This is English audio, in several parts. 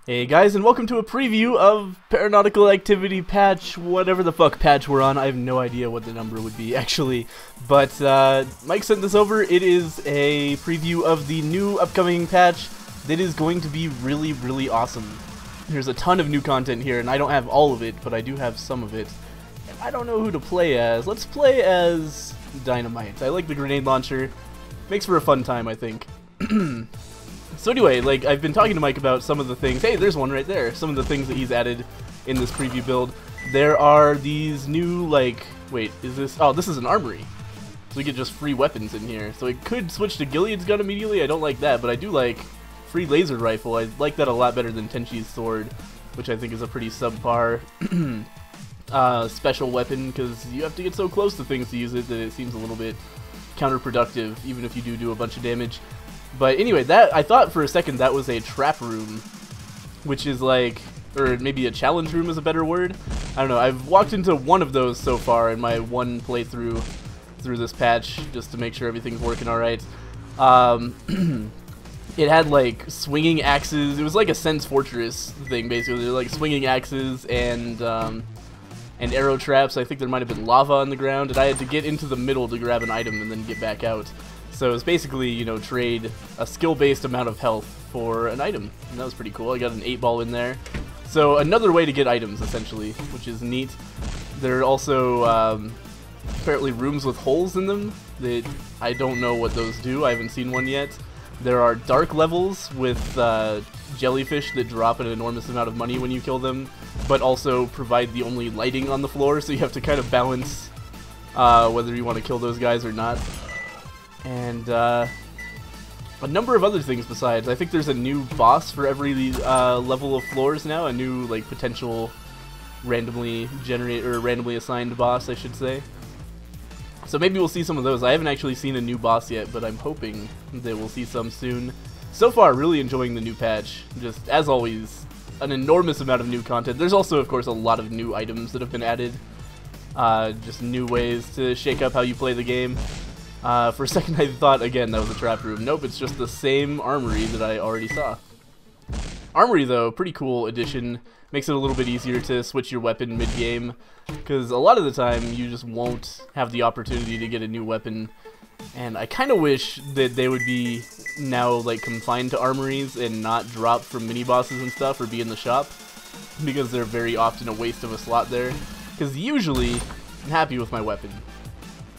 Hey guys, and welcome to a preview of Paranautical Activity patch, whatever the fuck patch we're on. I have no idea what the number would be, actually. But Mike sent this over. It is a preview of the new upcoming patch that is going to be really, really awesome. There's a ton of new content here, and I don't have all of it, but I do have some of it. And I don't know who to play as. Let's play as Dynamite. I like the grenade launcher. Makes for a fun time, I think. So anyway, like, I've been talking to Mike about some of the things. Hey, there's one right there. Some of the things that he's added in this preview build. There are these new, like, wait, is this? Oh, this is an armory. So we get just free weapons in here. So it could switch to Gilead's gun immediately. I don't like that, but I do like free laser rifle. I like that a lot better than Tenchi's sword, which I think is a pretty subpar special weapon, because you have to get so close to things to use it that it seems a little bit counterproductive, even if you do a bunch of damage. But anyway, that I thought for a second that was a trap room, which is like, or maybe a challenge room is a better word. I don't know. I've walked into one of those so far in my one playthrough through this patch, just to make sure everything's working all right. It had like swinging axes. It was like a Sense Fortress thing, basically. They're like swinging axes and arrow traps. I think there might have been lava on the ground, and I had to get into the middle to grab an item and then get back out. So it's basically, you know, trade a skill-based amount of health for an item. And that was pretty cool. I got an 8-ball in there. So another way to get items, essentially, which is neat. There are also apparently rooms with holes in them that I don't know what those do. I haven't seen one yet. There are dark levels with jellyfish that drop an enormous amount of money when you kill them, but also provide the only lighting on the floor, so you have to kind of balance whether you want to kill those guys or not. And a number of other things besides. I think there's a new boss for every level of floors now, a new like potential randomly assigned boss, I should say. So maybe we'll see some of those. I haven't actually seen a new boss yet, but I'm hoping that we'll see some soon. So far, really enjoying the new patch. Just, as always, an enormous amount of new content. There's also, of course, a lot of new items that have been added. Just new ways to shake up how you play the game. For a second I thought, again, that was a trap room. Nope, it's just the same armory that I already saw. Armory, though, pretty cool addition. Makes it a little bit easier to switch your weapon mid-game, because a lot of the time you just won't have the opportunity to get a new weapon. And I kind of wish that they would be now like confined to armories and not drop from mini-bosses and stuff or be in the shop, because they're very often a waste of a slot there. Because usually I'm happy with my weapon.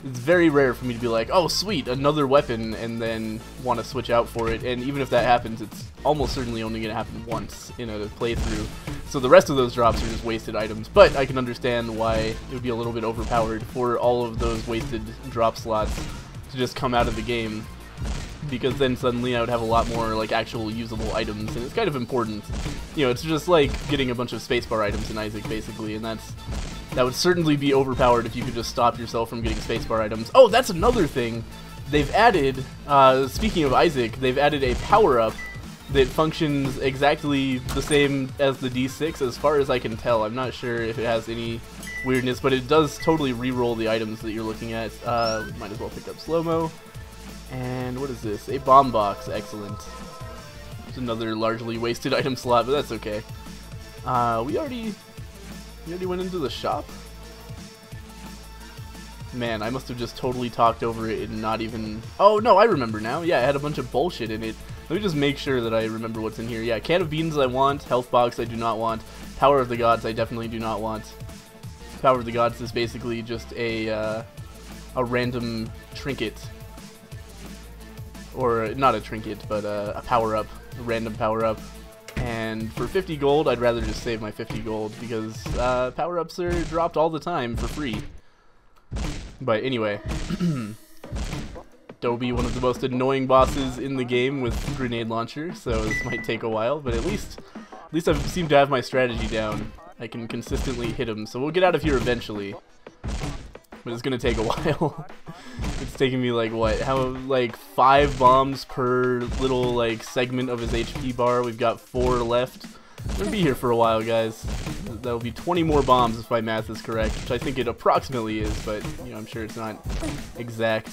It's very rare for me to be like, oh sweet, another weapon, and then want to switch out for it. And even if that happens, it's almost certainly only going to happen once in a playthrough. So the rest of those drops are just wasted items. But I can understand why it would be a little bit overpowered for all of those wasted drop slots to just come out of the game, because then suddenly I would have a lot more like actual usable items, and it's kind of important. You know, it's just like getting a bunch of spacebar items in Isaac, basically, and that would certainly be overpowered if you could just stop yourself from getting spacebar items. Oh, that's another thing. They've added, speaking of Isaac, they've added a power-up that functions exactly the same as the D6 as far as I can tell. I'm not sure if it has any weirdness, but it does totally re-roll the items that you're looking at. Might as well pick up slow-mo. And what is this? A bomb box. Excellent. It's another largely wasted item slot, but that's okay. We already went into the shop? Man, I must have just totally talked over it and not even... Oh, no, I remember now. Yeah, it had a bunch of bullshit in it. Let me just make sure that I remember what's in here. Yeah, can of beans I want. Health box I do not want. Power of the gods I definitely do not want. Power of the gods is basically just a random trinket. Or, not a trinket, but a power-up. A random power-up. And for 50 gold, I'd rather just save my 50 gold, because power-ups are dropped all the time for free. But anyway, Dobby, one of the most annoying bosses in the game with grenade launcher, so this might take a while, but at least I seem to have my strategy down. I can consistently hit him, so we'll get out of here eventually. But it's gonna take a while. It's taking me like what? Like 5 bombs per little like segment of his HP bar. We've got 4 left. I'm gonna be here for a while, guys. That'll be 20 more bombs if my math is correct, which I think it approximately is, but you know, I'm sure it's not exact.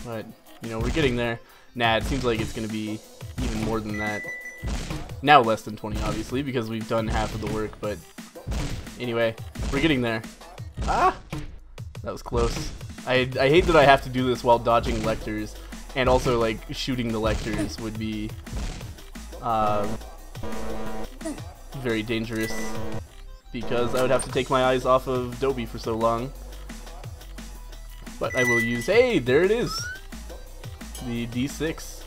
But you know, we're getting there. Nah, it seems like it's gonna be even more than that. Now less than 20, obviously, because we've done half of the work, but anyway, we're getting there. Ah! That was close. I hate that I have to do this while dodging lectors, and also, like, shooting the lectors would be very dangerous, because I would have to take my eyes off of Dobby for so long. But I will use, hey, there it is! The D6.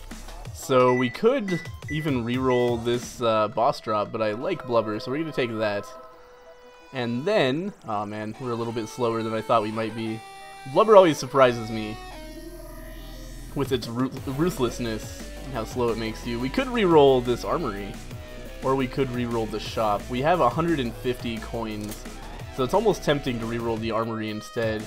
So we could even reroll this boss drop, but I like Blubber, so we're going to take that. And then, oh man, we're a little bit slower than I thought we might be. Blubber always surprises me with its ruthlessness and how slow it makes you. We could reroll this armory, or we could reroll the shop. We have 150 coins, so it's almost tempting to reroll the armory instead.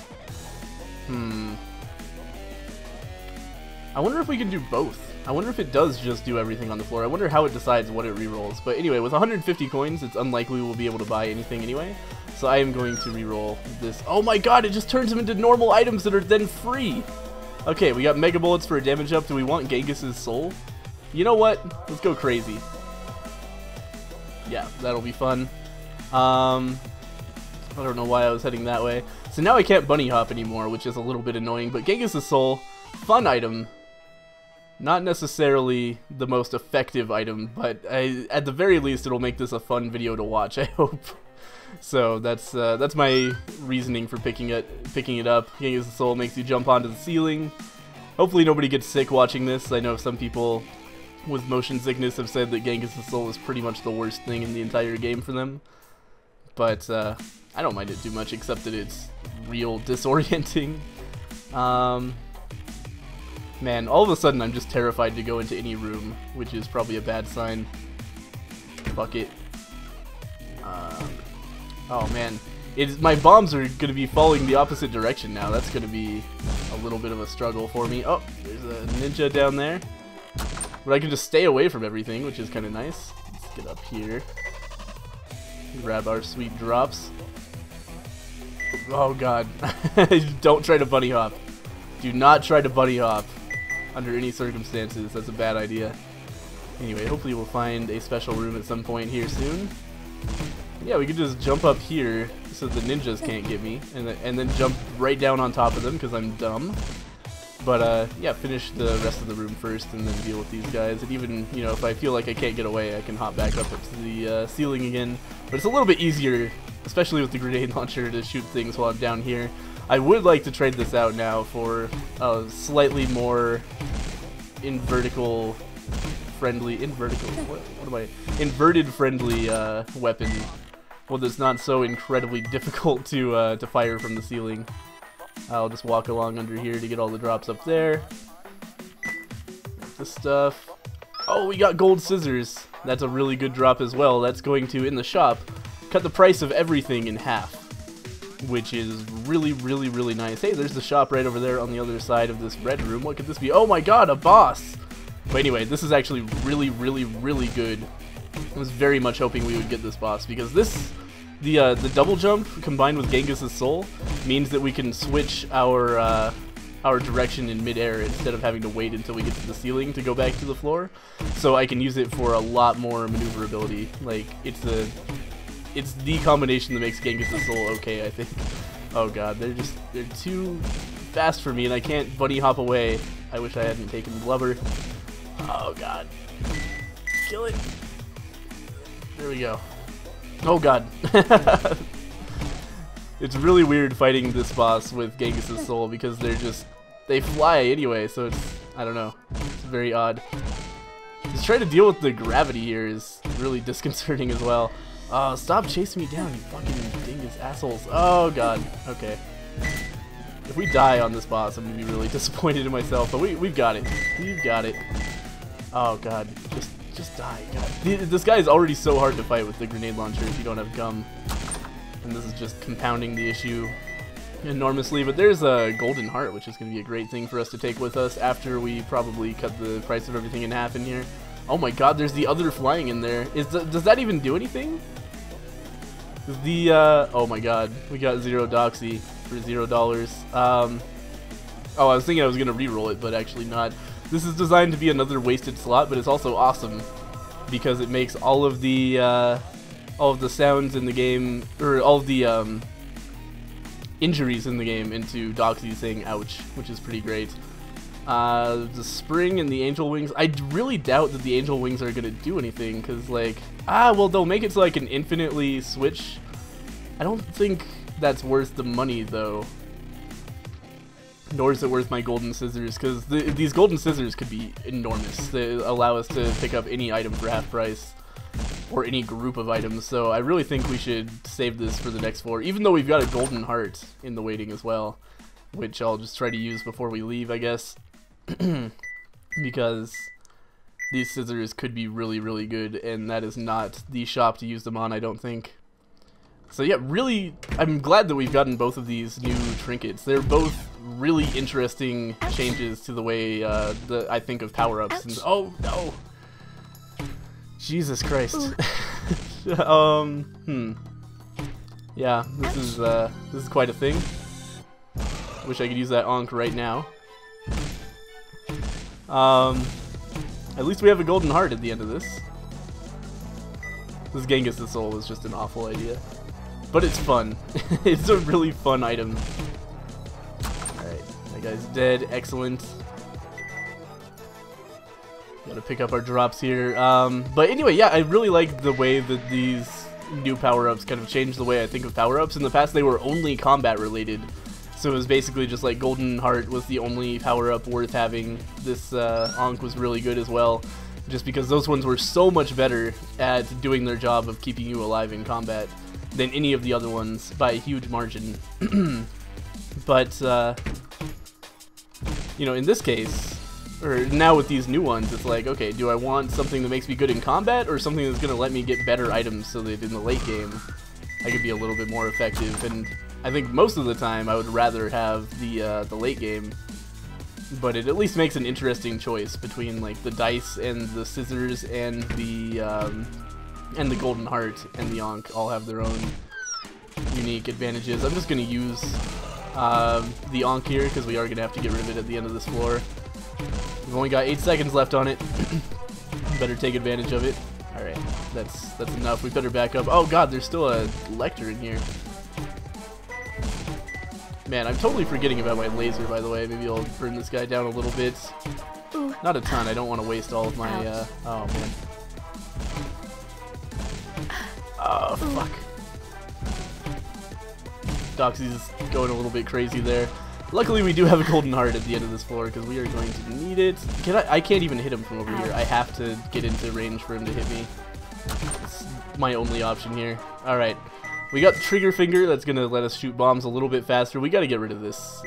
I wonder if we can do both. I wonder if it does just do everything on the floor. I wonder how it decides what it rerolls. But anyway, with 150 coins, it's unlikely we'll be able to buy anything anyway. So I am going to reroll this. Oh my god, it just turns them into normal items that are then free! Okay, we got Mega Bullets for a damage up. Do we want Gaangus' soul? You know what? Let's go crazy. Yeah, that'll be fun. I don't know why I was heading that way. So now I can't bunny hop anymore, which is a little bit annoying. But Gaangus' soul, fun item. Not necessarily the most effective item, but at the very least it'll make this a fun video to watch, I hope. So that's my reasoning for picking it up. Gaangus' soul makes you jump onto the ceiling. Hopefully nobody gets sick watching this. I know some people with motion sickness have said that Gaangus' soul is pretty much the worst thing in the entire game for them. But I don't mind it too much, except that it's real disorienting. Man, all of a sudden I'm just terrified to go into any room, which is probably a bad sign. Fuck it. Oh man, my bombs are going to be falling the opposite direction now. That's going to be a little bit of a struggle for me. Oh, there's a ninja down there. But I can just stay away from everything, which is kind of nice. Let's get up here. Grab our sweet drops. Oh god. Don't try to bunny hop. Do not try to bunny hop under any circumstances. That's a bad idea. Anyway, hopefully we'll find a special room at some point here soon. Yeah, we could just jump up here so the ninjas can't get me, and then jump right down on top of them because I'm dumb. But yeah, finish the rest of the room first and then deal with these guys. And even, you know, if I feel like I can't get away, I can hop back up to the ceiling again. But it's a little bit easier, especially with the grenade launcher, to shoot things while I'm down here. I would like to trade this out now for a slightly more inverted friendly weapon. One that's not so incredibly difficult to fire from the ceiling. I'll just walk along under here to get all the drops up there. This stuff. Oh, we got gold scissors. That's a really good drop as well. That's going to, in the shop, cut the price of everything in half, which is really, really, really nice. Hey, there's the shop right over there on the other side of this red room. What could this be? Oh my god, a boss! But anyway, this is actually really, really, really good. I was very much hoping we would get this boss, because this, the double jump combined with Gaangus' soul means that we can switch our direction in midair instead of having to wait until we get to the ceiling to go back to the floor. So I can use it for a lot more maneuverability. Like, it's the combination that makes Gaangus' soul okay, I think. Oh god, they're too fast for me, and I can't bunny hop away. I wish I hadn't taken Blubber. Oh god. Kill it. There we go. Oh god. It's really weird fighting this boss with Gaangus' soul because they fly anyway, so it's, I don't know. It's very odd. Just trying to deal with the gravity here is really disconcerting as well. Oh, stop chasing me down, you fucking dingus assholes. Oh god. Okay. If we die on this boss, I'm gonna be really disappointed in myself, but we've got it. We've got it. Oh god. Just die. God. This guy is already so hard to fight with the grenade launcher if you don't have gum. And this is just compounding the issue enormously. But there's a golden heart, which is going to be a great thing for us to take with us after we probably cut the price of everything in half in here. Oh my god, there's the other flying in there. Does that even do anything? Oh my god, we got 0 doxy for $0. Oh, I was thinking I was going to re-roll it, but actually not. This is designed to be another wasted slot, but it's also awesome. because it makes all of the sounds in the game, or all of the injuries in the game, into Doxy saying "ouch," which is pretty great. The spring and the angel wings. I really doubt that the angel wings are gonna do anything, because like, well, they'll make it so I can infinitely switch. I don't think that's worth the money though. Nor is it worth my golden scissors, because these golden scissors could be enormous. They allow us to pick up any item for half price, or any group of items. So I really think we should save this for the next floor, even though we've got a golden heart in the waiting as well, which I'll just try to use before we leave, I guess. Because these scissors could be really, really good, and that is not the shop to use them on, I don't think. So yeah, really, I'm glad that we've gotten both of these new trinkets. They're both really interesting changes to the way I think of power-ups. And, oh, no! Jesus Christ. Yeah, this is quite a thing. Wish I could use that Onk right now. At least we have a golden heart at the end of this. This Gaangus' soul was just an awful idea. But it's fun. It's a really fun item. Alright, that guy's dead. Excellent. Gotta pick up our drops here. But anyway, yeah, I really like the way that these new power-ups kind of changed the way I think of power-ups. In the past, they were only combat related. So it was basically just like Golden Heart was the only power-up worth having. This Onk was really good as well, just because those ones were so much better at doing their job of keeping you alive in combat than any of the other ones by a huge margin. But, you know, in this case, or now with these new ones, it's like, okay, do I want something that makes me good in combat, or something that's going to let me get better items so that in the late game I could be a little bit more effective? And I think most of the time I would rather have the late game, but it at least makes an interesting choice between like the dice and the scissors and the golden heart and the Onk all have their own unique advantages. I'm just gonna use the Onk here because we are gonna have to get rid of it at the end of this floor. We've only got 8 seconds left on it. Better take advantage of it. All right, that's enough. We better back up. Oh God, there's still a Lecter in here. Man, I'm totally forgetting about my laser, by the way. Maybe I'll burn this guy down a little bit. Not a ton. I don't want to waste all of my, oh, man. Oh, fuck. Doxy's going a little bit crazy there. Luckily, we do have a golden heart at the end of this floor, because we are going to need it. I can't even hit him from over here. I have to get into range for him to hit me. It's my only option here. Alright. We got the trigger finger that's going to let us shoot bombs a little bit faster. We got to get rid of this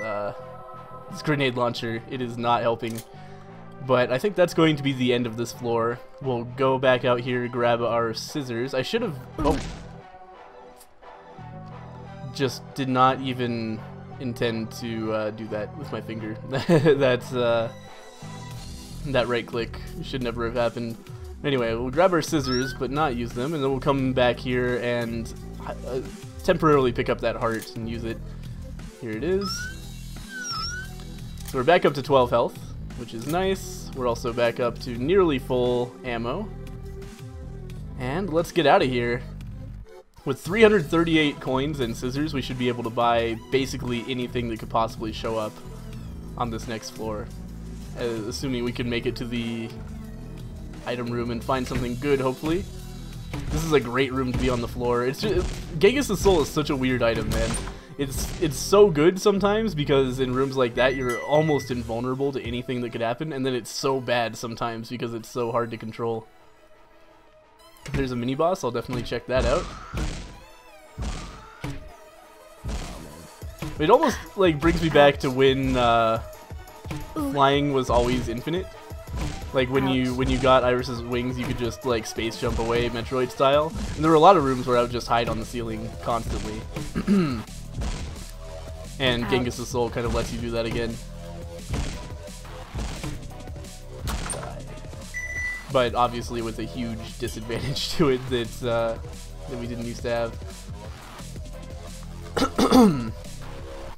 grenade launcher. It is not helping. But I think that's going to be the end of this floor. We'll go back out here, grab our scissors. I should have... Oh. Just did not even intend to do that with my finger. That right click should never have happened. Anyway, we'll grab our scissors, but not use them, and then we'll come back here and temporarily pick up that heart and use it. Here it is. So we're back up to 12 health, which is nice. We're also back up to nearly full ammo. And let's get out of here. With 338 coins and scissors, we should be able to buy basically anything that could possibly show up on this next floor. Assuming we can make it to the item room and find something good, hopefully. This is a great room to be on the floor. It's just, Gaangus' soul is such a weird item, man. It's so good sometimes because in rooms like that you're almost invulnerable to anything that could happen, and then it's so bad sometimes because it's so hard to control. If there's a mini boss, I'll definitely check that out. It almost like brings me back to when flying was always infinite. Like when you got Iris's wings, you could just like space jump away, Metroid style. And there were a lot of rooms where I would just hide on the ceiling constantly. And Gaangus' soul kind of lets you do that again. But obviously with a huge disadvantage to it that we didn't used to have.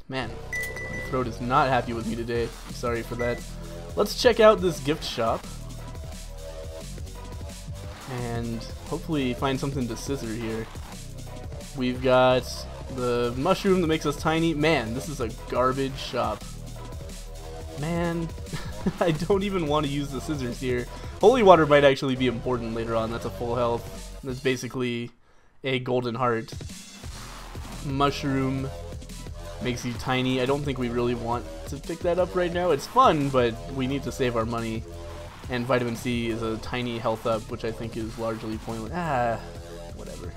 Man, my throat is not happy with me today. I'm sorry for that. Let's check out this gift shop. And hopefully find something to scissor here. We've got the mushroom that makes us tiny. Man, this is a garbage shop. Man, I don't even want to use the scissors here. Holy water might actually be important later on. That's a full health. That's basically a golden heart. Mushroom makes you tiny. I don't think we really want to pick that up right now. It's fun, but we need to save our money. And vitamin C is a tiny health up, which I think is largely pointless. Whatever.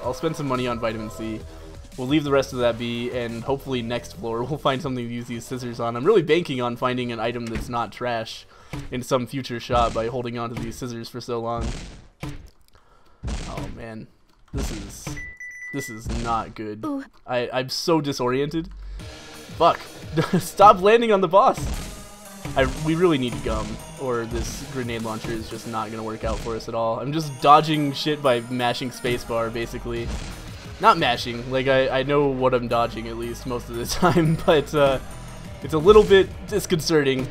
I'll spend some money on vitamin C. We'll leave the rest of that be, and hopefully next floor we'll find something to use these scissors on. I'm really banking on finding an item that's not trash in some future shop by holding on to these scissors for so long. Oh man, this is not good. I'm so disoriented. Fuck. Stop landing on the boss. We really need gum, or this grenade launcher is just not going to work out for us at all. I'm just dodging shit by mashing spacebar, basically. Not mashing, like I know what I'm dodging at least most of the time, but it's a little bit disconcerting.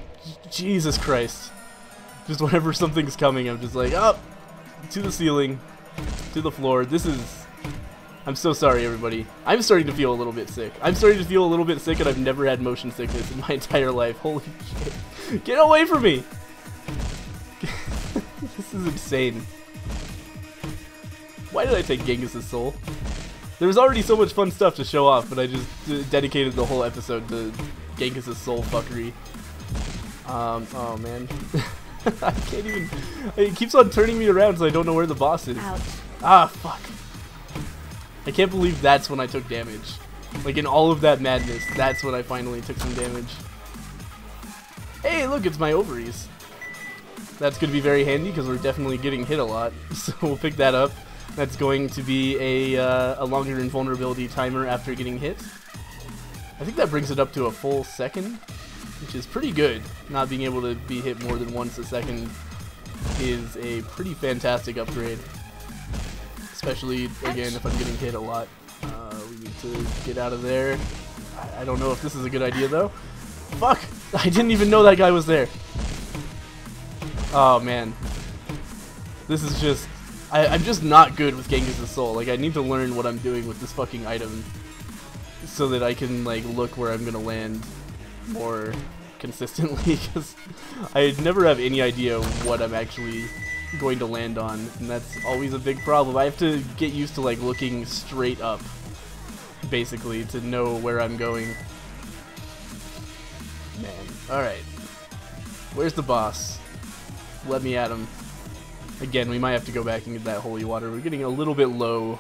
Jesus Christ. Just whenever something's coming, I'm just like, up, to the ceiling, to the floor. This is... I'm so sorry, everybody. I'm starting to feel a little bit sick. I'm starting to feel a little bit sick, and I've never had motion sickness in my entire life. Holy shit. Get away from me! This is insane. Why did I take Gaangus' soul? There was already so much fun stuff to show off, but I just dedicated the whole episode to Gaangus' soul fuckery. Oh man. I can't even... It keeps on turning me around, so I don't know where the boss is. Ouch. Ah, fuck. I can't believe that's when I took damage. Like, in all of that madness, that's when I finally took some damage. Hey, look, it's my ovaries. That's going to be very handy, because we're definitely getting hit a lot. So we'll pick that up. That's going to be a longer invulnerability timer after getting hit. I think that brings it up to a full second, which is pretty good. Not being able to be hit more than once a second is a pretty fantastic upgrade. Especially, again, if I'm getting hit a lot. We need to get out of there. I don't know if this is a good idea, though. Fuck! I didn't even know that guy was there. Oh, man. This is just... I'm just not good with Gaangus' soul. Like, I need to learn what I'm doing with this fucking item so that I can, like, look where I'm gonna land more consistently, because I never have any idea what I'm actually going to land on, and that's always a big problem. I have to get used to, like, looking straight up, basically, to know where I'm going. Man. Alright. Where's the boss? Let me at him. Again, we might have to go back and get that holy water. We're getting a little bit low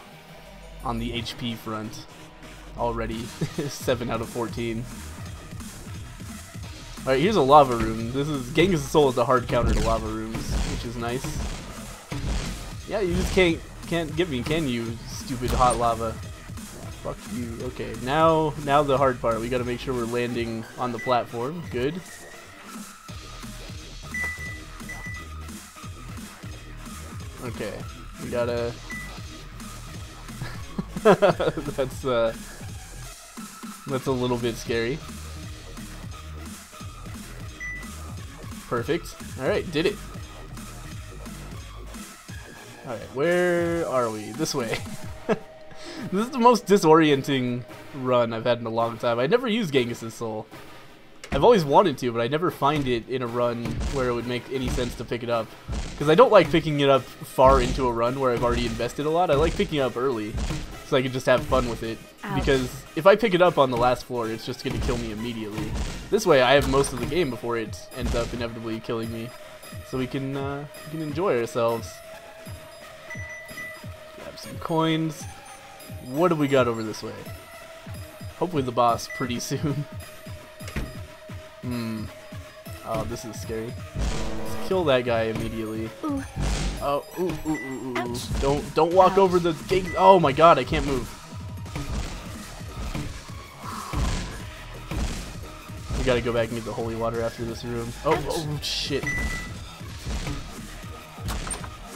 on the HP front already. 7 out of 14. Alright, here's a lava room. This is... Gaangus' soul is a hard counter to lava rooms, which is nice. Yeah, you just can't get me, can you, stupid hot lava? Fuck you. Okay, now the hard part. We gotta make sure we're landing on the platform. Good. Okay, we gotta... that's a little bit scary. Perfect. Alright, did it. Alright, where are we? This way. This is the most disorienting run I've had in a long time. I never used Gaangus' soul. I've always wanted to, but I never find it in a run where it would make any sense to pick it up. Because I don't like picking it up far into a run where I've already invested a lot. I like picking it up early, so I can just have fun with it. Ouch. Because if I pick it up on the last floor, it's just going to kill me immediately. This way, I have most of the game before it ends up inevitably killing me. So we can enjoy ourselves. Grab some coins. What have we got over this way? Hopefully the boss pretty soon. Oh, this is scary. Let's kill that guy immediately. Ooh. Oh, ooh. Don't walk over the gate. Oh my god, I can't move. We gotta go back and get the holy water after this room. Oh shit.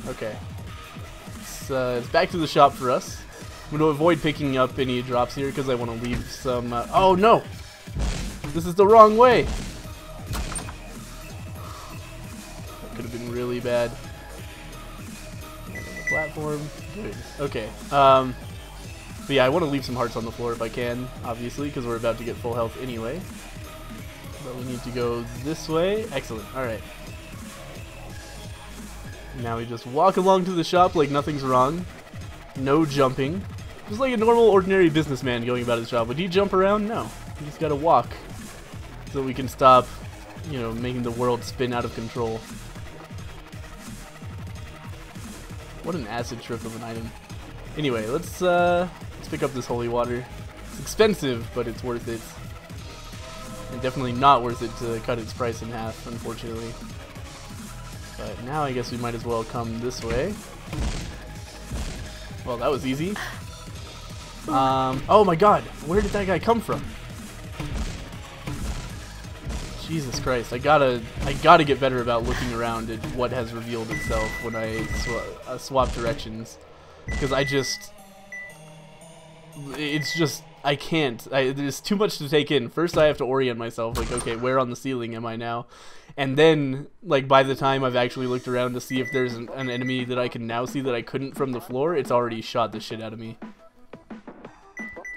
Okay. It's back to the shop for us. I'm gonna avoid picking up any drops here because I want to leave some... oh no! This is the wrong way! That could have been really bad. platform. Good. Okay. But yeah, I want to leave some hearts on the floor if I can, obviously, because we're about to get full health anyway. But we need to go this way. Excellent. Alright. Now we just walk along to the shop like nothing's wrong. No jumping. Just like a normal, ordinary businessman going about his job. Would he jump around? No. You just gotta walk. So we can stop, you know, making the world spin out of control. What an acid trip of an item. Anyway, let's pick up this holy water. It's expensive, but it's worth it. And definitely not worth it to cut its price in half, unfortunately. But now I guess we might as well come this way. Well, that was easy. Oh my god, where did that guy come from? Jesus Christ, I gotta get better about looking around at what has revealed itself when I swap directions. Because I can't. There's too much to take in. First I have to orient myself, like, okay, where on the ceiling am I now? And then, like, by the time I've actually looked around to see if there's an enemy that I can now see that I couldn't from the floor, it's already shot the shit out of me.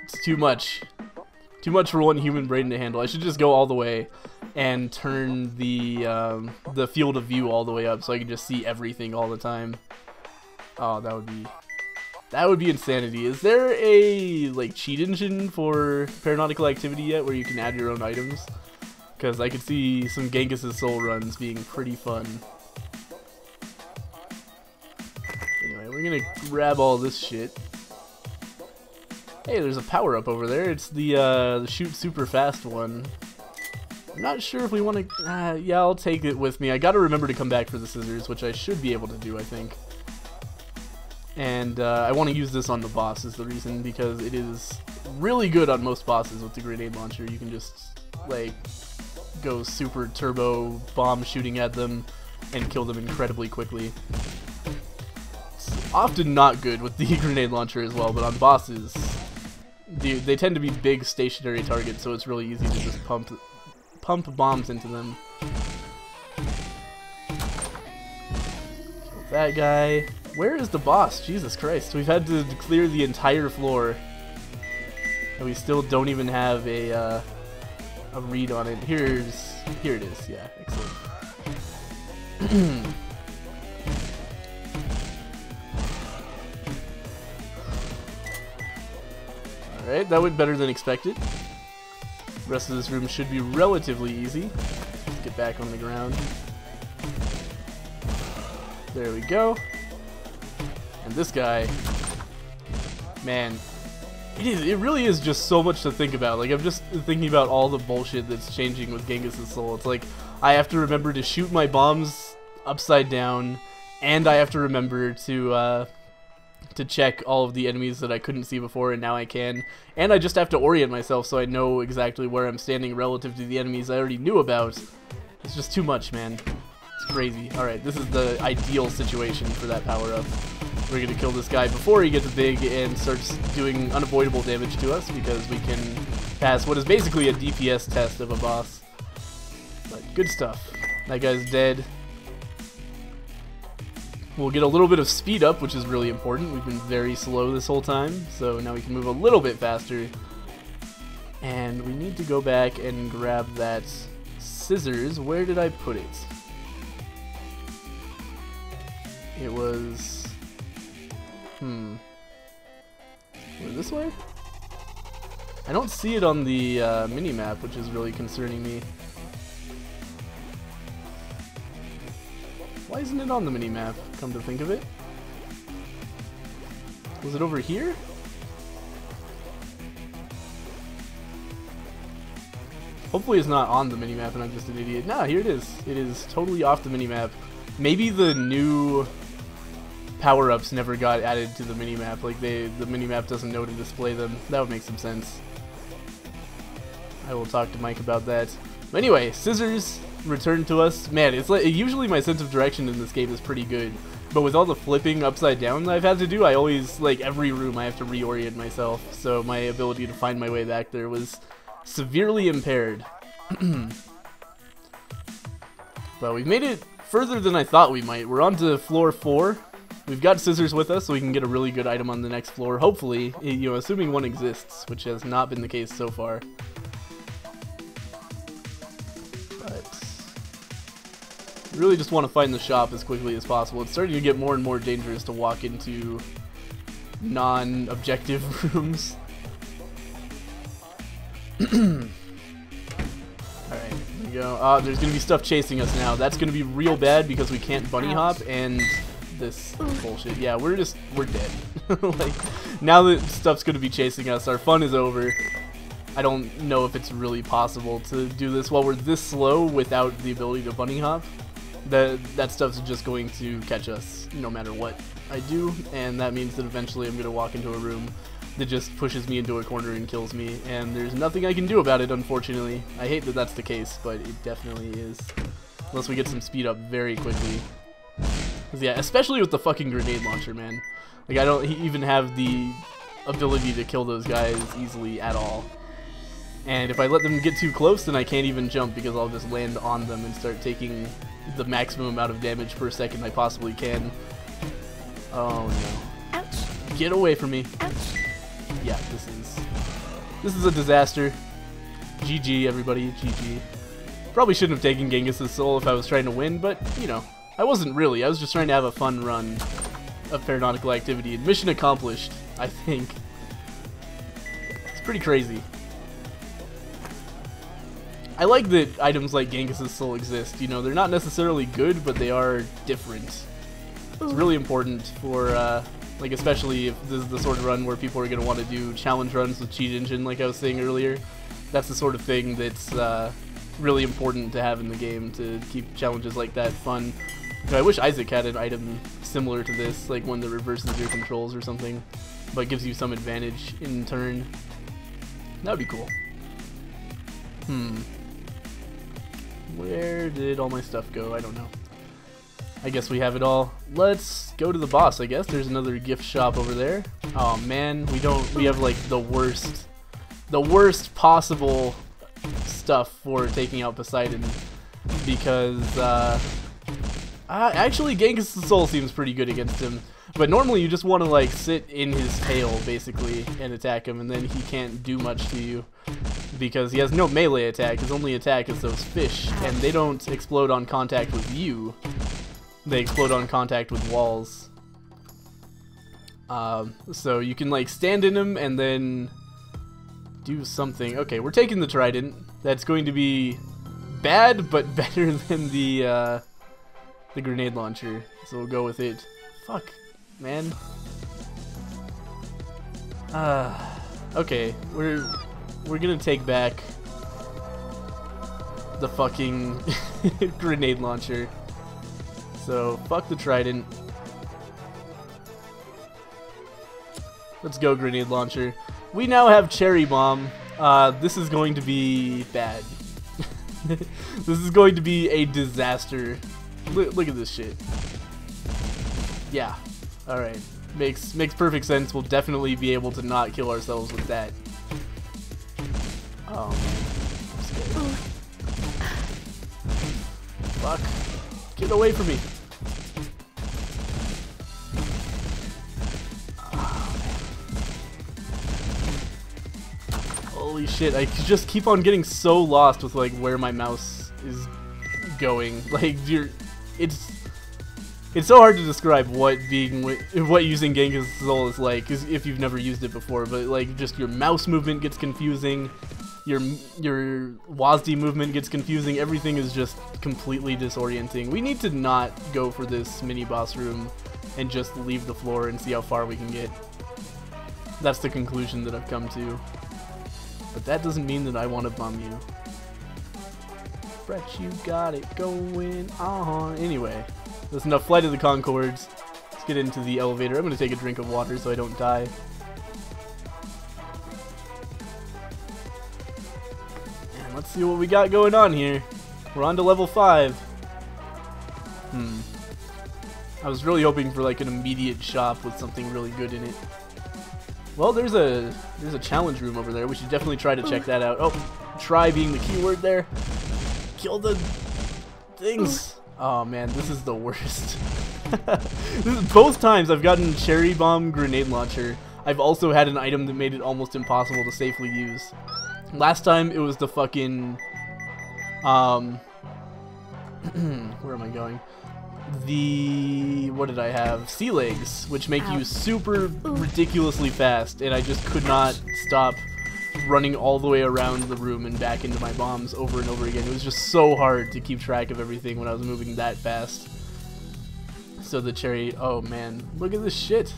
It's too much. Too much for one human brain to handle. I should just go all the way and turn the field of view all the way up so I can just see everything all the time. Oh, that would be insanity. Is there a like cheat engine for Paranautical Activity yet where you can add your own items? Because I could see some Gaangus' soul runs being pretty fun. Anyway, we're gonna grab all this shit. Hey, there's a power-up over there. It's the shoot super fast one. I'm not sure if we want to... yeah, I'll take it with me. I gotta remember to come back for the scissors, which I should be able to do, I think. And I want to use this on the boss is the reason, because it is really good on most bosses with the grenade launcher. You can just, like, go super turbo bomb shooting at them and kill them incredibly quickly. It's often not good with the grenade launcher as well, but on bosses... They tend to be big stationary targets, so it's really easy to just pump bombs into them. Kill that guy. Where is the boss? Jesus Christ. We've had to clear the entire floor. And we still don't even have a read on it. Here it is. Yeah, excellent. Alright, that went better than expected. The rest of this room should be relatively easy. Let's get back on the ground. There we go. And this guy, man, it really is just so much to think about. Like, I'm just thinking about all the bullshit that's changing with Gaangus' soul. It's like, I have to remember to shoot my bombs upside down, and I have to remember to check all of the enemies that I couldn't see before, and now I can. And I just have to orient myself so I know exactly where I'm standing relative to the enemies I already knew about. It's just too much, man. It's crazy. Alright, this is the ideal situation for that power-up. We're gonna kill this guy before he gets big and starts doing unavoidable damage to us, because we can pass what is basically a DPS test of a boss. But good stuff. That guy's dead. We'll get a little bit of speed up, which is really important. We've been very slow this whole time, so now we can move a little bit faster. And we need to go back and grab that scissors. Where did I put it? It was... this way? I don't see it on the mini-map, which is really concerning me. Why isn't it on the mini-map, come to think of it? Was it over here? Hopefully it's not on the mini-map and I'm just an idiot. Nah, here it is. It is totally off the mini-map. Maybe the new power-ups never got added to the mini-map. Like, the mini-map doesn't know to display them. That would make some sense. I will talk to Mike about that. But anyway, scissors returned to us. Man, it's like, usually my sense of direction in this game is pretty good, but with all the flipping upside down that I've had to do, I always, like, every room I have to reorient myself, so my ability to find my way back there was severely impaired. But we've made it further than I thought we might. We're on to floor 4, We've got scissors with us, so we can get a really good item on the next floor. Hopefully, you know, assuming one exists, which has not been the case so far. But really just want to find the shop as quickly as possible. It's starting to get more and more dangerous to walk into non-objective rooms. Alright, here we go. There's gonna be stuff chasing us now. That's gonna be real bad because we can't bunny hop and this bullshit. Yeah, we're dead. Like, now that stuff's gonna be chasing us, our fun is over. I don't know if it's really possible to do this while we're this slow without the ability to bunny hop. That stuff's just going to catch us no matter what I do, and that means that eventually I'm gonna walk into a room that just pushes me into a corner and kills me, and there's nothing I can do about it, unfortunately. I hate that that's the case, but it definitely is. Unless we get some speed up very quickly. 'Cause yeah, especially with the fucking grenade launcher, man. Like, I don't even have the ability to kill those guys easily at all. And if I let them get too close, then I can't even jump because I'll just land on them and start taking the maximum amount of damage per second I possibly can. Oh no. Ouch. Get away from me. Ouch. Yeah, this is a disaster. GG, everybody. GG. Probably shouldn't have taken Gaangus' soul if I was trying to win, but, you know, I wasn't really. I was just trying to have a fun run of Paranautical Activity. Mission accomplished, I think. It's pretty crazy. I like that items like Gaangus' soul exist. You know, they're not necessarily good, but they are different. It's really important for, like, especially if this is the sort of run where people are going to want to do challenge runs with Cheat Engine, like I was saying earlier. That's the sort of thing that's really important to have in the game to keep challenges like that fun. You know, I wish Isaac had an item similar to this, like one that reverses your controls or something, but gives you some advantage in turn. That would be cool. Where did all my stuff go? I don't know. I guess we have it all. Let's go to the boss, I guess. There's another gift shop over there. Oh man, we have like the worst possible stuff for taking out Poseidon, because actually Gaangus' soul seems pretty good against him, but normally you just want to like sit in his tail basically and attack him, and then he can't do much to you because he has no melee attack. His only attack is those fish, and they don't explode on contact with you. They explode on contact with walls. So you can like stand in them and then do something. Okay, we're taking the trident. That's going to be bad, but better than the grenade launcher. So we'll go with it. Fuck, man. Okay, we're gonna take back the fucking grenade launcher. So, fuck the trident. Let's go, grenade launcher. We now have cherry bomb. This is going to be bad. This is going to be a disaster. Look at this shit. Yeah. Alright. Makes perfect sense. We'll definitely be able to not kill ourselves with that. Oh, man. I'm scared. Fuck. Get away from me. Holy shit, I just keep on getting so lost with like where my mouse is going. Like, it's so hard to describe what using Gaangus' soul is like if you've never used it before, but like just your mouse movement gets confusing, your WASD movement gets confusing, everything is just completely disorienting. We need to not go for this mini boss room and just leave the floor and see how far we can get. That's the conclusion that I've come to. But that doesn't mean that I want to bum you. Brett, you got it going on. Anyway, that's enough Flight of the Conchords. Let's get into the elevator. I'm going to take a drink of water so I don't die. And let's see what we got going on here. We're on to level 5. I was really hoping for like an immediate shop with something really good in it. Well, there's a challenge room over there. We should definitely try to check that out. Oh, try being the keyword there. Kill the things. Oh man, this is the worst. Both times I've gotten Cherry Bomb Grenade Launcher, I've also had an item that made it almost impossible to safely use. Last time it was the fucking... where am I going? What did I have? Sea Legs, which make you super ridiculously fast, and I just could not stop running all the way around the room and back into my bombs over and over again. It was just so hard to keep track of everything when I was moving that fast. So the cherry... Oh man, look at this shit.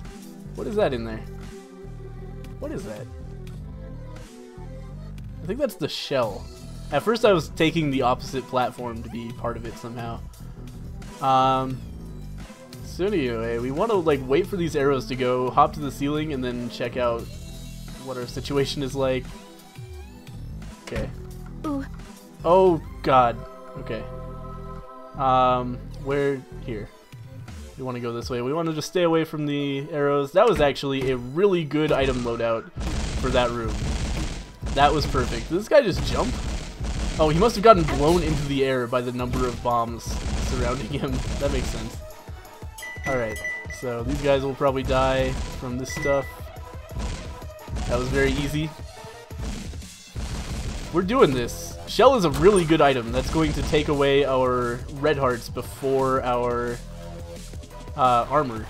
What is that in there? What is that? I think that's the shell. At first I was taking the opposite platform to be part of it somehow. So anyway, we want to like wait for these arrows to go, hop to the ceiling, and then check out what our situation is like. Okay. Ooh. Oh god. Okay. Where? Here. We want to go this way. We want to just stay away from the arrows. That was actually a really good item loadout for that room. That was perfect. Did this guy just jump? Oh, he must have gotten blown into the air by the number of bombs surrounding him. That makes sense. Alright, so these guys will probably die from this stuff. That was very easy. We're doing this. Shell is a really good item. That's going to take away our red hearts before our armor,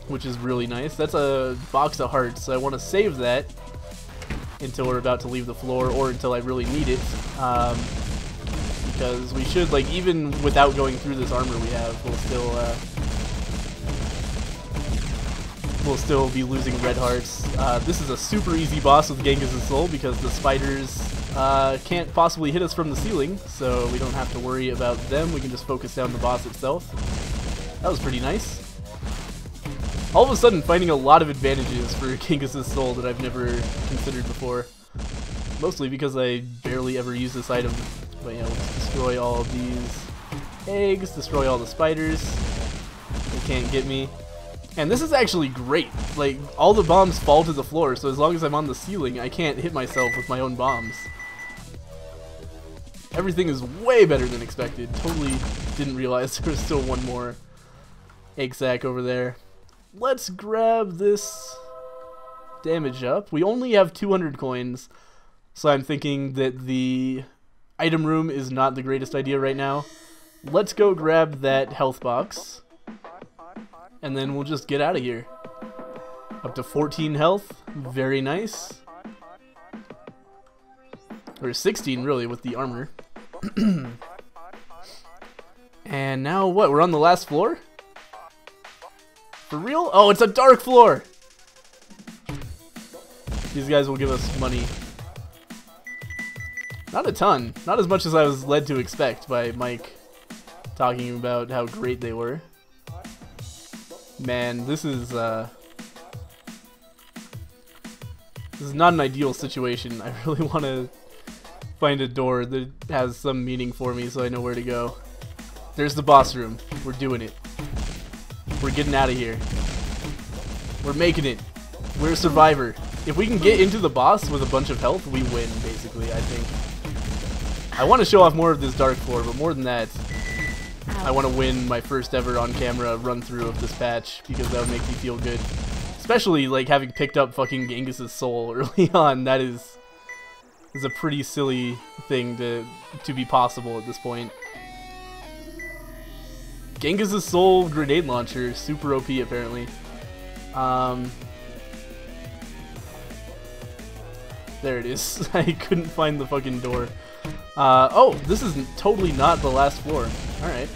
which is really nice. That's a box of hearts, so I want to save that until we're about to leave the floor, or until I really need it, because we should, like, even without going through this armor we have, we'll still be losing red hearts. This is a super easy boss with Gaangus' soul, because the spiders can't possibly hit us from the ceiling, so we don't have to worry about them. We can just focus down the boss itself. That was pretty nice. All of a sudden, finding a lot of advantages for Gaangus' soul that I've never considered before. Mostly because I barely ever use this item. But yeah, let's destroy all of these eggs, destroy all the spiders. They can't get me. And this is actually great. Like, all the bombs fall to the floor, so as long as I'm on the ceiling, I can't hit myself with my own bombs. Everything is way better than expected. Totally didn't realize there was still one more egg sack over there. Let's grab this damage up. We only have 200 coins, so I'm thinking that the item room is not the greatest idea right now. Let's go grab that health box, and then we'll just get out of here. Up to 14 health. Very nice. Or 16, really, with the armor. And now what? We're on the last floor? For real? Oh, it's a dark floor! These guys will give us money. Not a ton. Not as much as I was led to expect by Mike talking about how great they were. Man, this is not an ideal situation. I really want to find a door that has some meaning for me so I know where to go. There's the boss room. We're doing it. We're getting out of here. We're making it. We're a survivor. If we can get into the boss with a bunch of health, we win, basically, I think. I want to show off more of this dark floor, but more than that, I want to win my first ever on-camera run-through of this patch, because that would make me feel good. Especially, like, having picked up fucking Gaangus' soul early on. That is a pretty silly thing to be possible at this point. Gaangus' soul grenade launcher, super OP apparently. There it is. I couldn't find the fucking door. Oh, this is totally not the last floor. Alright.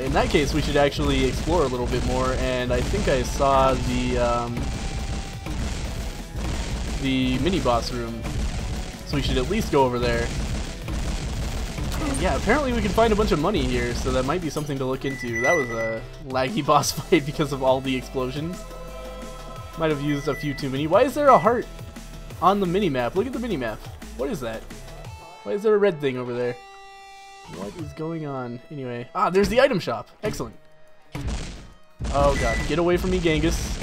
In that case, we should actually explore a little bit more, and I think I saw the mini-boss room. So we should at least go over there. Yeah, apparently we can find a bunch of money here, so that might be something to look into. That was a laggy boss fight because of all the explosions. Might have used a few too many. Why is there a heart on the mini-map? Look at the mini-map. What is that? Why is there a red thing over there? What is going on? Anyway. Ah, there's the item shop. Excellent. Oh god, get away from me, Gaangus.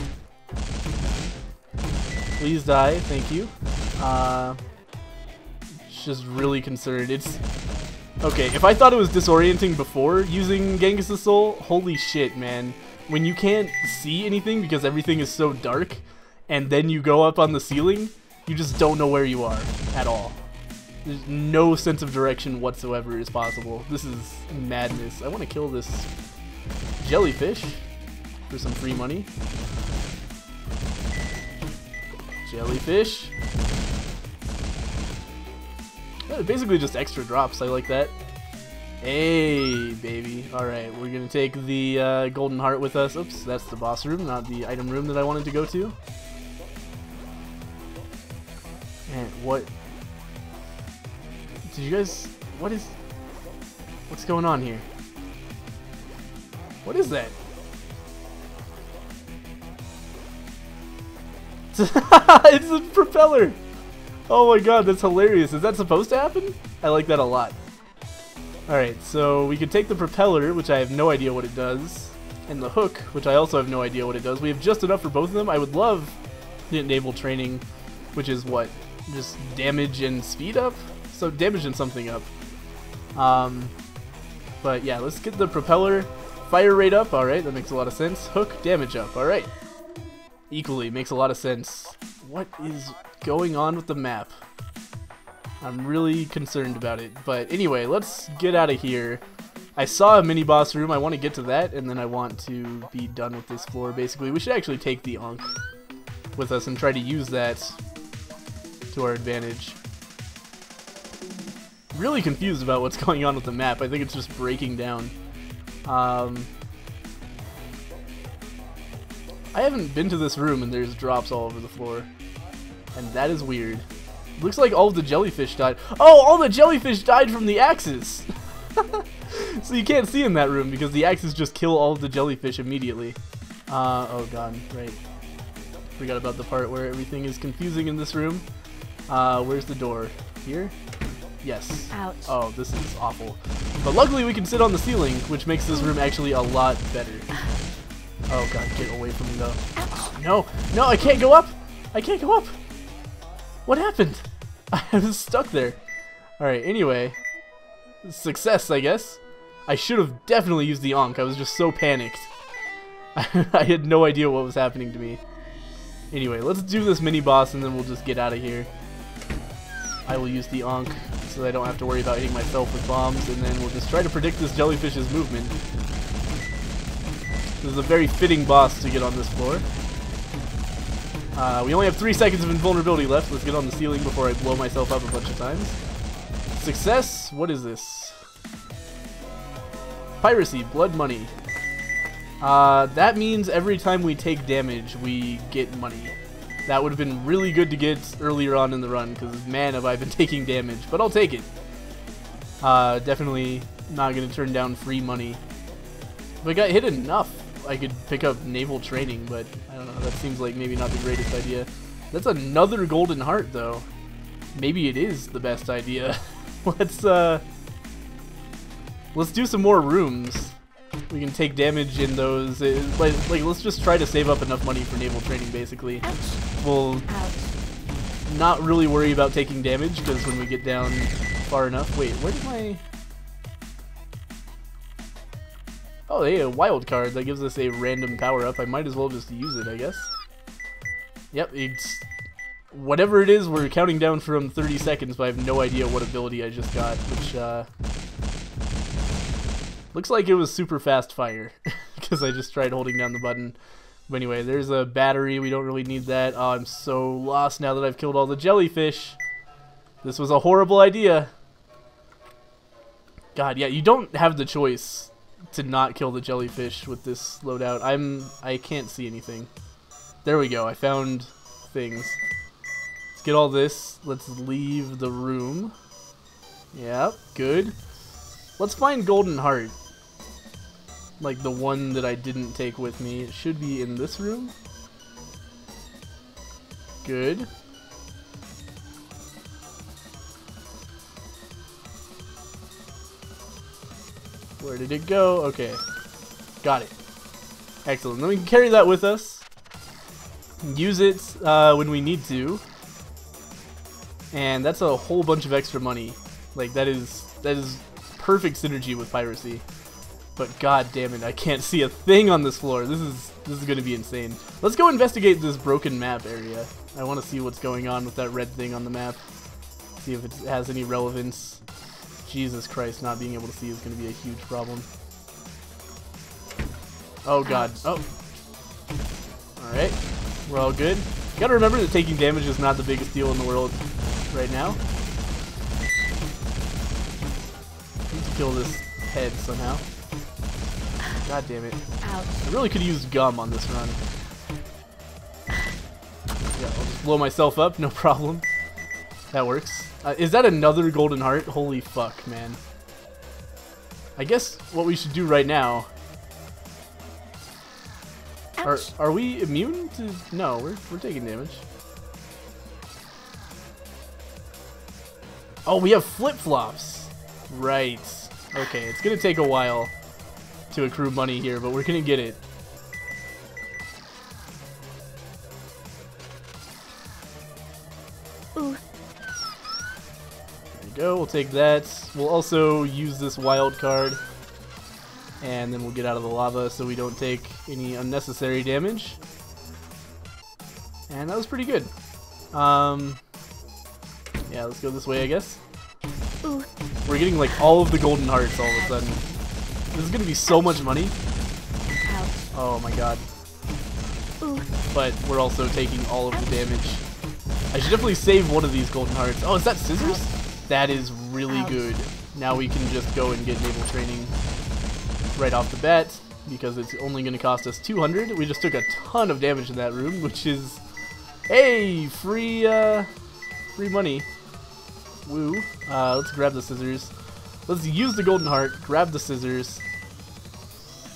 Please die, thank you. Just really concerned. Okay, if I thought it was disorienting before using Gaangus' soul, holy shit, man. When you can't see anything because everything is so dark, and then you go up on the ceiling, you just don't know where you are at all. There's no sense of direction whatsoever is possible. This is madness. I want to kill this jellyfish for some free money. Jellyfish. Basically just extra drops. I like that. Hey, baby. Alright, we're going to take the golden heart with us. Oops, that's the boss room, not the item room that I wanted to go to. Man, what? Did you guys... What's going on here? What is that? It's a propeller! Oh my god, that's hilarious. Is that supposed to happen? I like that a lot. Alright, so we could take the propeller, which I have no idea what it does, and the hook, which I also have no idea what it does. We have just enough for both of them. I would love the enable training, which is what? Just damage and speed up? So damage and something up. But yeah, let's get the propeller. Fire rate up, alright, that makes a lot of sense. Hook, damage up, alright. Equally, makes a lot of sense. What is going on with the map? I'm really concerned about it. But anyway, let's get out of here. I saw a mini boss room. I want to get to that, and then I want to be done with this floor, basically. We should actually take the Ankh with us and try to use that to our advantage. Really confused about what's going on with the map. I think it's just breaking down. I haven't been to this room, and there's drops all over the floor. And that is weird. Looks like all of the jellyfish died. Oh, all the jellyfish died from the axes! So you can't see in that room because the axes just kill all of the jellyfish immediately. Oh god, right. Forgot about the part where everything is confusing in this room. Where's the door? Here? Yes. Ouch. Oh, this is awful. But luckily we can sit on the ceiling, which makes this room actually a lot better. Oh god, get away from me though. No! No, I can't go up! I can't go up! What happened? I was stuck there. Alright, anyway. Success, I guess. I should have definitely used the Ankh. I was just so panicked. I had no idea what was happening to me. Anyway, let's do this mini-boss and then we'll just get out of here. I will use the Ankh so I don't have to worry about hitting myself with bombs, and then we'll just try to predict this jellyfish's movement. This is a very fitting boss to get on this floor. We only have 3 seconds of invulnerability left. Let's get on the ceiling before I blow myself up a bunch of times. Success? What is this? Piracy, blood money. That means every time we take damage, we get money. That would have been really good to get earlier on in the run, because man, have I been taking damage. But I'll take it. Definitely not going to turn down free money. If I got hit enough, I could pick up naval training, but I don't know, that seems like maybe not the greatest idea. That's another golden heart, though. Maybe it is the best idea. Let's do some more rooms. We can take damage in those. Like, let's just try to save up enough money for naval training, basically. Ouch. We'll not really worry about taking damage, because when we get down far enough... Wait, where did my... Oh, hey, a wild card that gives us a random power-up. I might as well just use it, I guess. Yep, it's... Whatever it is, we're counting down from 30 seconds, but I have no idea what ability I just got, which, looks like it was super fast fire, because I just tried holding down the button. But anyway, there's a battery. We don't really need that. Oh, I'm so lost now that I've killed all the jellyfish. This was a horrible idea. God, yeah, you don't have the choice to not kill the jellyfish with this loadout. I can't see anything. There we go. I found things. Let's get all this. Let's leave the room. Yep, good. Let's find golden heart. Like the one that I didn't take with me. It should be in this room. Good. Where did it go? Okay. Got it. Excellent. Then we can carry that with us. Use it when we need to. And that's a whole bunch of extra money. Like, that is perfect synergy with piracy. But god damn it, I can't see a thing on this floor. This is gonna be insane. Let's go investigate this broken map area. I want to see what's going on with that red thing on the map. See if it has any relevance. Jesus Christ, not being able to see is gonna be a huge problem. Oh god. Oh. Alright. We're all good. You gotta remember that taking damage is not the biggest deal in the world right now. Need to kill this head somehow. God damn it. Ouch. I really could use gum on this run. Yeah, I'll just blow myself up, no problem. That works. Is that another golden heart? Holy fuck, man. I guess what we should do right now... Are we immune to... No, we're taking damage. Oh, we have flip-flops. Right. Okay, it's gonna take a while to accrue money here, but we're gonna get it. Ooh. There we go, we'll take that. We'll also use this wild card. And then we'll get out of the lava so we don't take any unnecessary damage. And that was pretty good. Yeah, let's go this way, I guess. Ooh. We're getting like all of the golden hearts all of a sudden. This is gonna be so much money. Ouch. Oh my god. Ooh. But we're also taking all of the damage. I should definitely save one of these golden hearts. Oh, is that scissors? That is really good. Now we can just go and get naval training right off the bat, because it's only going to cost us 200. We just took a ton of damage in that room, which is, hey, free money. Woo. Let's grab the scissors. Let's use the golden heart, grab the scissors.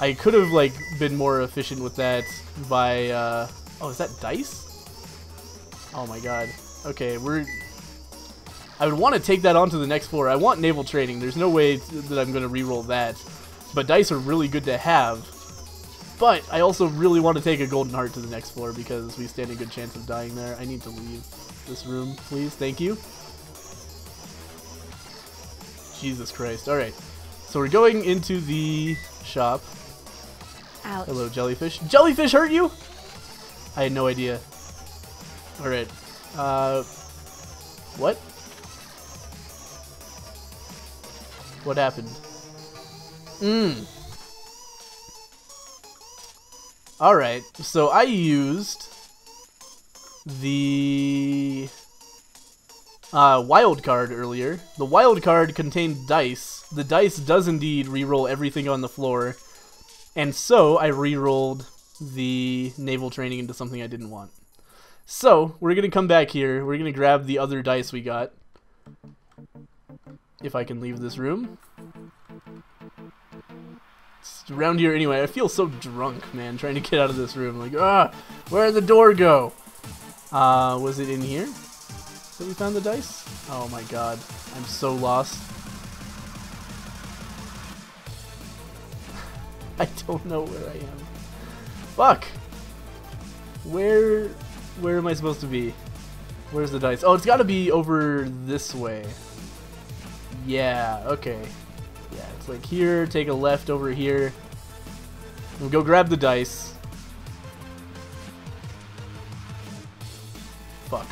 I could have like been more efficient with that by oh, is that dice? Oh my god. Okay, I would want to take that on to the next floor. I want naval training. There's no way that I'm going to reroll that. But dice are really good to have. But I also really want to take a golden heart to the next floor because we stand a good chance of dying there. I need to leave this room, please. Thank you. Jesus Christ. Alright. So we're going into the shop. Ouch. Hello, jellyfish. Jellyfish hurt you? I had no idea. Alright. What? What happened? Alright, so I used the wild card earlier. The wild card contained dice. The dice does indeed reroll everything on the floor. And so I rerolled the naval training into something I didn't want. So we're going to come back here. We're going to grab the other dice we got. If I can leave this room. It's around here anyway. I feel so drunk, man, trying to get out of this room. Like, where'd the door go? Was it in here that we found the dice? Oh my god. I'm so lost. I don't know where I am. Fuck! Where am I supposed to be? Where's the dice? Oh, it's gotta be over this way. Yeah, okay. Yeah, it's like here, take a left over here. We'll go grab the dice. Fuck.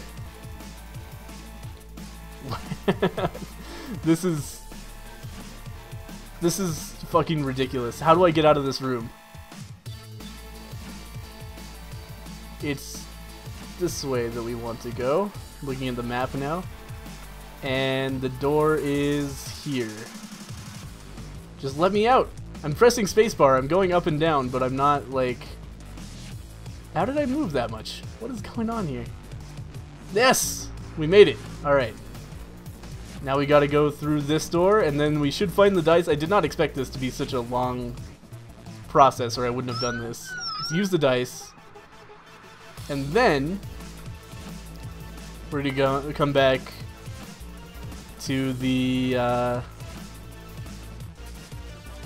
This is fucking ridiculous. How do I get out of this room? It's this way that we want to go. Looking at the map now. And the door is here. Just let me out. I'm pressing spacebar. I'm going up and down, but I'm not like... How did I move that much? What is going on here? Yes! We made it. Alright. Now we gotta go through this door, and then we should find the dice. I did not expect this to be such a long process, or I wouldn't have done this. Let's use the dice. And then... we're gonna come back to the...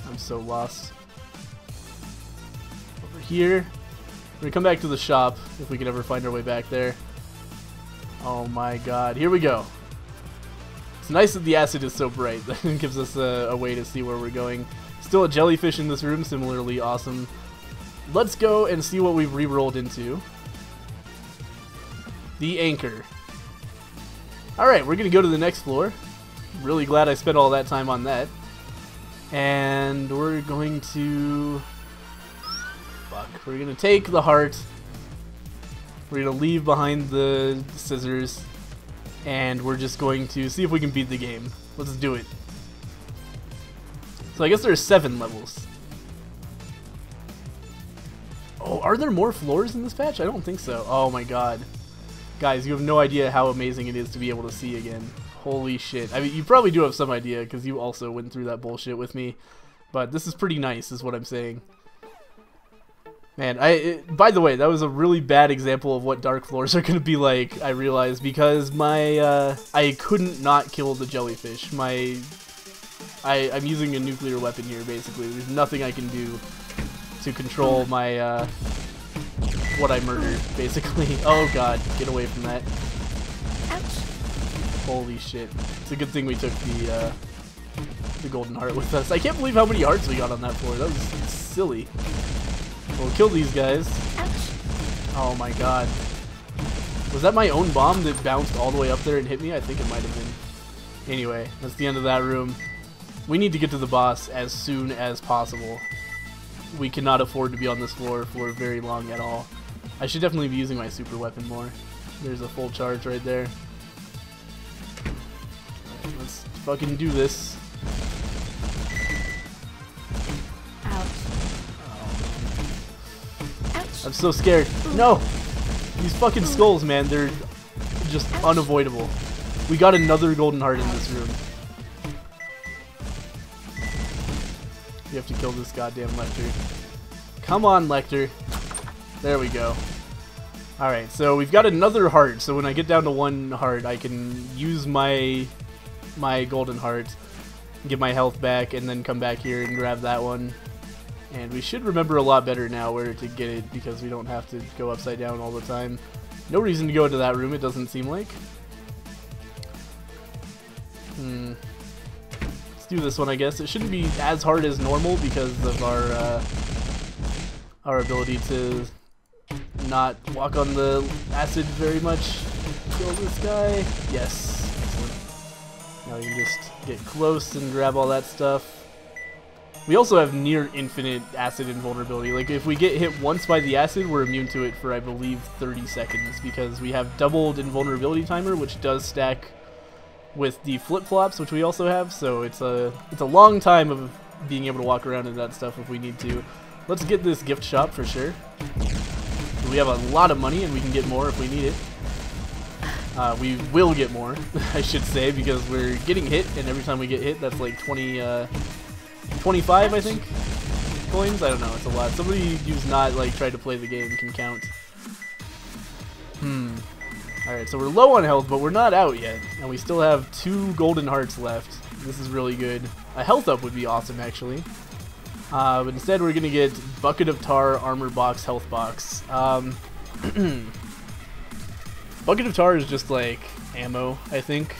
I'm so lost. Over here. We're gonna come back to the shop, if we could ever find our way back there. Oh my god. Here we go. It's nice that the acid is so bright. That gives us a way to see where we're going. Still a jellyfish in this room, similarly awesome. Let's go and see what we've re-rolled into. The anchor. Alright, we're going to go to the next floor. Really glad I spent all that time on that. And we're going to... Fuck. We're going to take the heart. We're going to leave behind the scissors. And we're just going to see if we can beat the game. Let's do it. So I guess there's 7 levels. Oh, are there more floors in this patch? I don't think so. Oh my god. Guys, you have no idea how amazing it is to be able to see again. Holy shit. I mean, you probably do have some idea, because you also went through that bullshit with me. But this is pretty nice, is what I'm saying. Man, by the way, that was a really bad example of what dark floors are going to be like, I realized, because I couldn't not kill the jellyfish. I'm using a nuclear weapon here, basically. There's nothing I can do to control my, what I murdered, basically. Oh god, get away from that. Ouch. Holy shit. It's a good thing we took the golden heart with us. I can't believe how many hearts we got on that floor. That was silly. We'll kill these guys. Ouch. Oh my god. Was that my own bomb that bounced all the way up there and hit me? I think it might have been. Anyway, that's the end of that room. We need to get to the boss as soon as possible. We cannot afford to be on this floor for very long at all. I should definitely be using my super weapon more. There's a full charge right there. Right, let's fucking do this. Ouch. I'm so scared. No! These fucking skulls, man, they're just unavoidable. We got another golden heart in this room. You have to kill this goddamn Lecter. Come on, Lecter. There we go. Alright, so we've got another heart. So when I get down to 1 heart, I can use my golden heart, get my health back, and then come back here and grab that one. And we should remember a lot better now where to get it, because we don't have to go upside down all the time. No reason to go into that room, it doesn't seem like. Let's do this one, I guess. It shouldn't be as hard as normal because of our ability to not walk on the acid very much. Kill this guy. Yes. Excellent. Now we can just get close and grab all that stuff. We also have near infinite acid invulnerability. Like, if we get hit once by the acid, we're immune to it for, I believe, 30 seconds, because we have doubled invulnerability timer, which does stack with the flip-flops, which we also have, so it's a long time of being able to walk around in that stuff if we need to. Let's get this gift shop for sure. We have a lot of money, and we can get more if we need it. We will get more, I should say, because we're getting hit, and every time we get hit, that's like 25, I think, coins? I don't know, it's a lot. Somebody who's not, like, tried to play the game can count. Alright, so we're low on health, but we're not out yet. And we still have 2 golden hearts left. This is really good. A health up would be awesome, actually. But instead, we're gonna get Bucket of Tar, Armor Box, Health Box. Bucket of Tar is just, like, ammo, I think.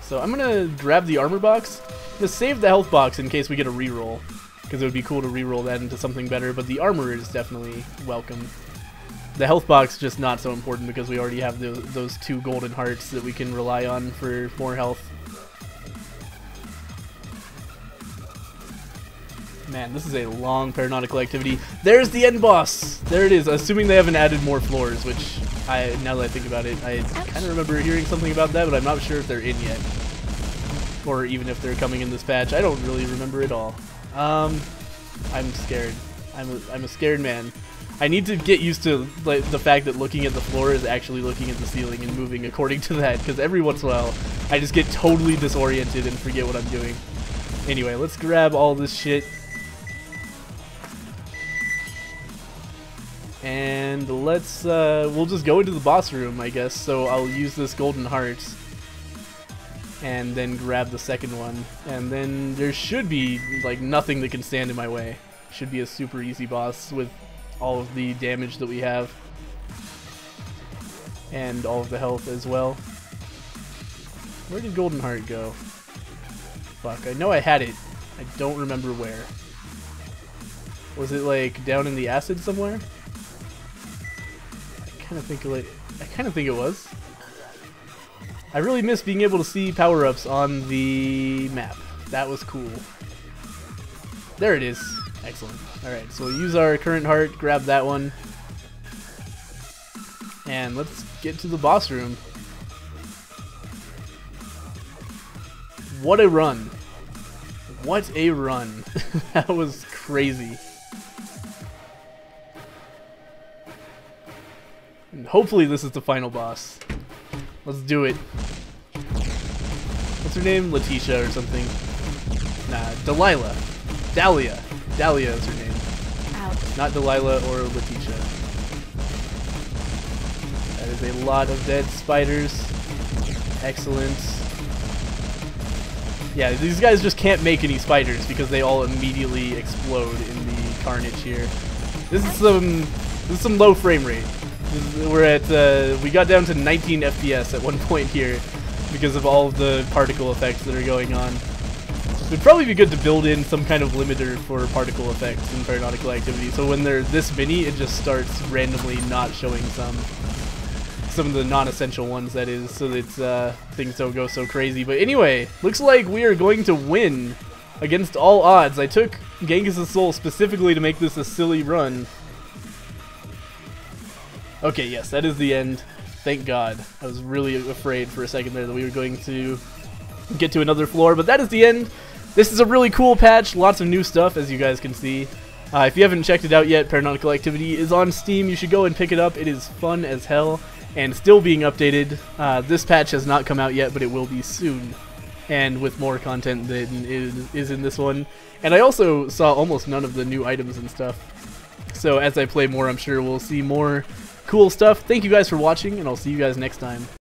So I'm gonna grab the Armor Box. Just save the health box in case we get a reroll, because it would be cool to reroll that into something better, but the armor is definitely welcome. The health box just not so important because we already have those 2 golden hearts that we can rely on for more health. Man, this is a long Paranautical Activity. There's the end boss! There it is, assuming they haven't added more floors, which, now that I think about it, I kind of remember hearing something about that, but I'm not sure if they're in yet. Or even if they're coming in this patch. I don't really remember at all. I'm scared. I'm a scared man. I need to get used to, like, the fact that looking at the floor is actually looking at the ceiling and moving according to that, because every once in a while I just get totally disoriented and forget what I'm doing. Anyway, let's grab all this shit. And let's, we'll just go into the boss room, I guess. So I'll use this golden heart and then grab the second one, and then there should be like nothing that can stand in my way. Should be a super easy boss with all of the damage that we have and all of the health as well. Where did Golden Heart go? Fuck, I know I had it. I don't remember where. Was it like down in the acid somewhere? I kind of think it was. I really miss being able to see power-ups on the map. That was cool. There it is. Excellent. Alright, so we'll use our current heart, grab that one. And let's get to the boss room. What a run. What a run. That was crazy. And hopefully this is the final boss. Let's do it. What's her name? Letitia or something. Nah, Delilah. Dahlia. Dahlia is her name. Ouch. Not Delilah or Letitia. That is a lot of dead spiders. Excellent. Yeah, these guys just can't make any spiders because they all immediately explode in the carnage here. This is some low frame rate. We're at we got down to 19 FPS at one point here because of all of the particle effects that are going on. It would probably be good to build in some kind of limiter for particle effects in Paranautical Activity, so when they're this many, it just starts randomly not showing some of the non-essential ones, that is, so that things don't go so crazy. But anyway, looks like we are going to win against all odds. I took Gaangus' soul specifically to make this a silly run. Okay, yes, that is the end. Thank God. I was really afraid for a second there that we were going to get to another floor, but that is the end. This is a really cool patch, lots of new stuff, as you guys can see. If you haven't checked it out yet, Paranautical Activity is on Steam. You should go and pick it up. It is fun as hell and still being updated. This patch has not come out yet, but it will be soon, and with more content than is in this one. And I also saw almost none of the new items and stuff. So as I play more, I'm sure we'll see more cool stuff. Thank you guys for watching, and I'll see you guys next time.